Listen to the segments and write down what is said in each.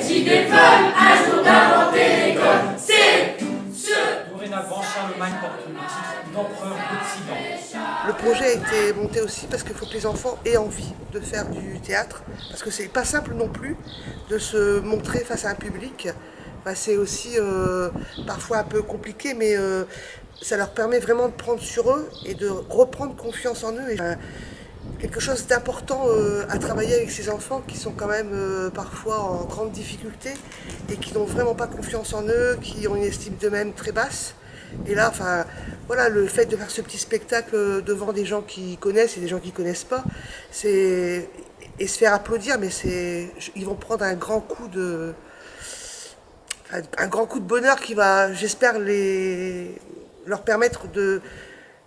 Cette idée folle, un jour d'inventer l'école, c'est ce... Dorénavant, Charlemagne porte le titre d'empereur d'Occident. Le projet a été monté aussi parce qu'il faut que les enfants aient envie de faire du théâtre, parce que c'est pas simple non plus de se montrer face à un public. Enfin, c'est aussi parfois un peu compliqué, mais ça leur permet vraiment de prendre sur eux et de reprendre confiance en eux. Et, quelque chose d'important à travailler avec ces enfants qui sont quand même parfois en grande difficulté et qui n'ont vraiment pas confiance en eux, qui ont une estime d'eux-mêmes très basse. Et là, enfin, voilà, le fait de faire ce petit spectacle devant des gens qui connaissent et des gens qui ne connaissent pas, c'est et se faire applaudir, mais ils vont prendre un grand coup de bonheur qui va, j'espère, leur permettre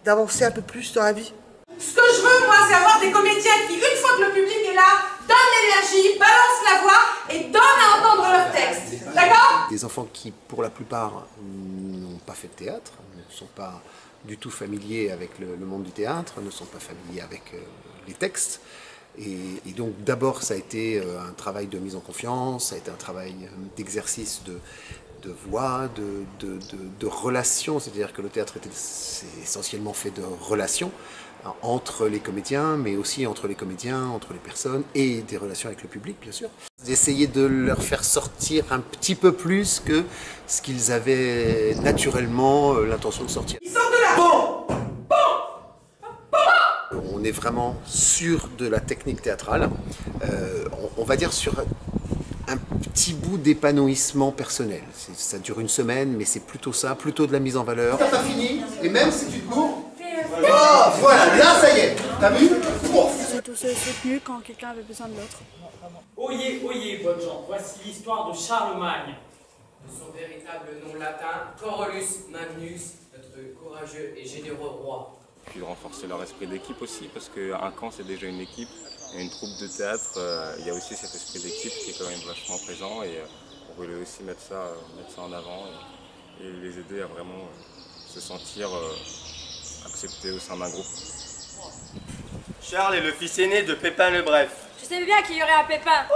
d'avancer un peu plus dans la vie. Ce que je veux, moi, c'est avoir des comédiennes qui, une fois que le public est là, donnent l'énergie, balancent la voix et donnent à entendre leur texte. D'accord ? Des enfants qui, pour la plupart, n'ont pas fait de théâtre, ne sont pas du tout familiers avec le monde du théâtre, ne sont pas familiers avec les textes. Et donc d'abord ça a été un travail de mise en confiance, ça a été un travail d'exercice de voix, de relations, c'est-à-dire que le théâtre c'est essentiellement fait de relations entre les comédiens, mais aussi entre les comédiens, entre les personnes et des relations avec le public, bien sûr. D'essayer de leur faire sortir un petit peu plus que ce qu'ils avaient naturellement l'intention de sortir. Ils sortent de là. Bon. On est vraiment sur de la technique théâtrale, on va dire sur un petit bout d'épanouissement personnel. Ça dure une semaine, mais c'est plutôt ça, plutôt de la mise en valeur. T'as pas fini, et même si tu te cours, oh, voilà, là ça y est, t'as vu? C'est tout seul soutenu quand quelqu'un avait besoin de l'autre. Oyez, oyez, bonnes gens, voici l'histoire de Charlemagne. De son véritable nom latin, Corolus Magnus, notre courageux et généreux roi. Puis de renforcer leur esprit d'équipe aussi, parce qu'un camp c'est déjà une équipe, et une troupe de théâtre, il y a aussi cet esprit d'équipe qui est quand même vachement présent, et on voulait aussi mettre ça en avant et les aider à vraiment se sentir acceptés au sein d'un groupe. Charles est le fils aîné de Pépin le Bref. Je savais bien qu'il y aurait un Pépin.